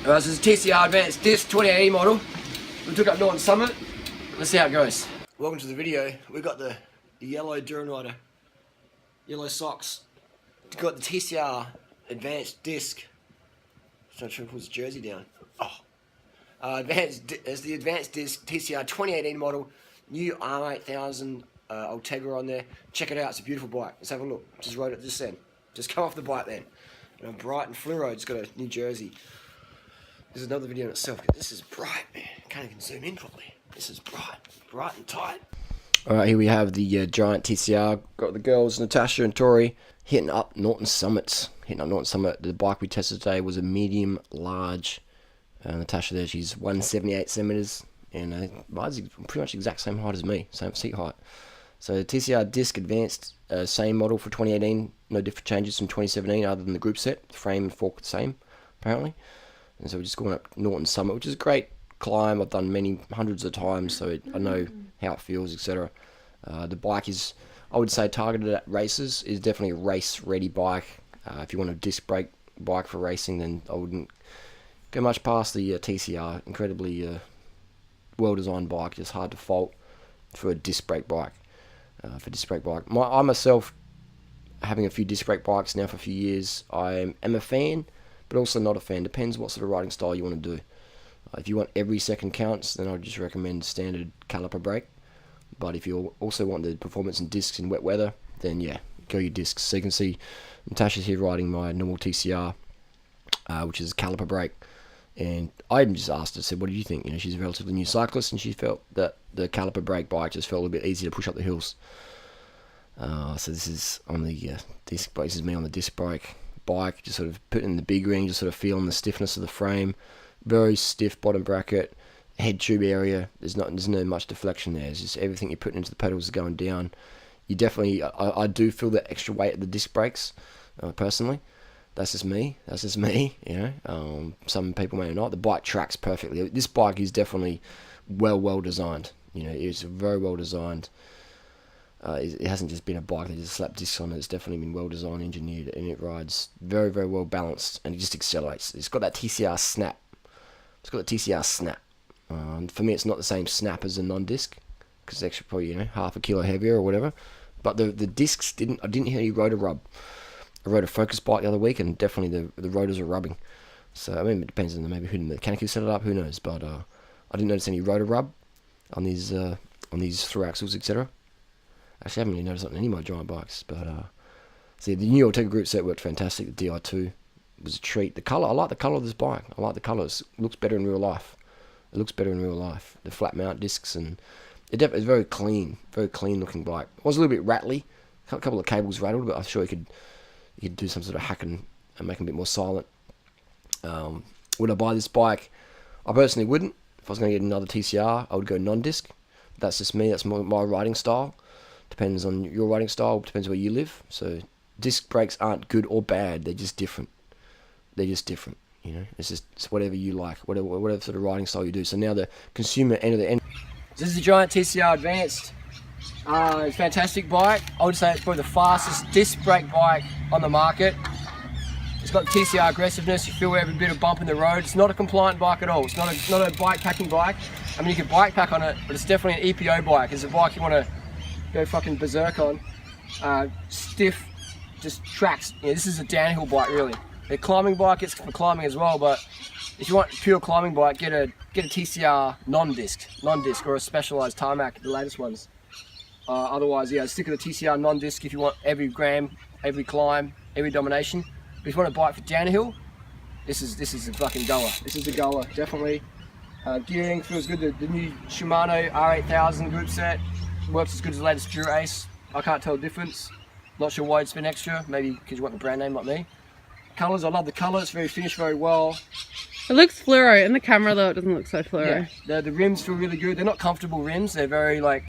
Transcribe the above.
This is TCR Advanced Disc 2018 model. We took up Norton Summit. Let's see how it goes. Welcome to the video. We've got the yellow Durianrider, yellow socks. We've got the TCR Advanced Disc. I'm trying to put his jersey down. It's the Advanced Disc TCR 2018 model. New R8000 Ultegra on there. Check it out. It's a beautiful bike. Let's have a look. Just rode it just then. Just come off the bike then. And bright and fluoro. It's got a new jersey. This is another video in itself. This is bright, man. Can't even zoom in properly. This is bright and tight. Alright, here we have the giant TCR. Got the girls, Natasha and Tori, hitting up Norton Summits. The bike we tested today was a medium large. Natasha there, she's 178 centimeters, and rides pretty much the exact same height as me, same seat height. So TCR Disc Advanced, same model for 2018. No different changes from 2017 other than the group set. The frame and fork the same, apparently. And so we're just going up Norton Summit, which is a great climb. I've done hundreds of times, so I know how it feels, etc. The bike is, I would say, targeted at races. Is definitely a race-ready bike. If you want a disc brake bike for racing, then I wouldn't go much past the TCR. Incredibly well-designed bike, just hard to fault for a disc brake bike. I myself, having a few disc brake bikes now for a few years, I am a fan, but also not a fan. Depends what sort of riding style you want to do. If you want every second counts, then I'd just recommend standard caliper brake. But if you also want the performance and discs in wet weather, then yeah, go your discs. So you can see Natasha's here riding my normal TCR, which is caliper brake. And I even just asked her, said, what do you think? You know, she's a relatively new cyclist, and she felt that the caliper brake bike just felt a little bit easier to push up the hills. So this is on the disc brake. This is me on the disc brake bike, just sort of putting in the big ring, just sort of feeling the stiffness of the frame. Very stiff bottom bracket, head tube area. There's no much deflection there. It's just everything you're putting into the pedals is going down. You definitely, I do feel that extra weight of the disc brakes, personally. That's just me. You know, some people may not. The bike tracks perfectly. This bike is definitely well designed. You know, it's very well designed. It hasn't just been a bike that just slapped discs on it. It's definitely been well designed, engineered, and it rides very well balanced, and it just accelerates. It's got that TCR snap. For me, it's not the same snap as a non-disc, because it's extra, probably, you know, half a kilo heavier or whatever. But the discs I didn't hear any rotor rub. I rode a Focus bike the other week, and definitely the rotors are rubbing. So I mean, it depends on maybe who the mechanic who set it up. Who knows? But I didn't notice any rotor rub on these through axles, etc. Actually, I haven't really noticed it on any of my giant bikes. But see, the new Ultegra group set worked fantastic. The Di2 was a treat. The colour, I like the colour of this bike. I like the colours. It looks better in real life. The flat mount discs, and it's very clean looking bike. It was a little bit rattly. A couple of cables rattled, but I'm sure you could do some sort of hack and make them a bit more silent. Would I buy this bike? I personally wouldn't. If I was going to get another TCR, I would go non-disc. That's just me. That's my riding style. Depends on your riding style. Depends where you live. So disc brakes aren't good or bad. They're just different. You know, it's whatever you like, whatever sort of riding style you do. So now the consumer end of the end. This is the giant TCR Advanced. It's a fantastic bike. I would say it's probably the fastest disc brake bike on the market. It's got TCR aggressiveness. You feel every bit of bump in the road. It's not a compliant bike at all. It's not a bike packing bike. I mean, you can bike pack on it, but it's definitely an EPO bike. It's a bike you want to go fucking berserk on. Stiff, just tracks. Yeah, this is a downhill bike, really. A climbing bike, it's for climbing as well, but if you want a pure climbing bike, get a TCR non-disc or a specialized tarmac, the latest ones. Otherwise, yeah, stick with the TCR non-disc if you want every gram, every climb, every domination. But if you want a bike for downhill, this is a fucking goer. This is a goer, definitely. Gearing feels good. The new Shimano R8000 group set works as good as the latest Dura-Ace. I can't tell the difference. Not sure why it's been extra. Maybe because you want the brand name like me. Colours, I love the colour. It's very finished very well. It looks fluoro in the camera, though it doesn't look so fluoro. Yeah, the rims feel really good. They're not comfortable rims. They're very like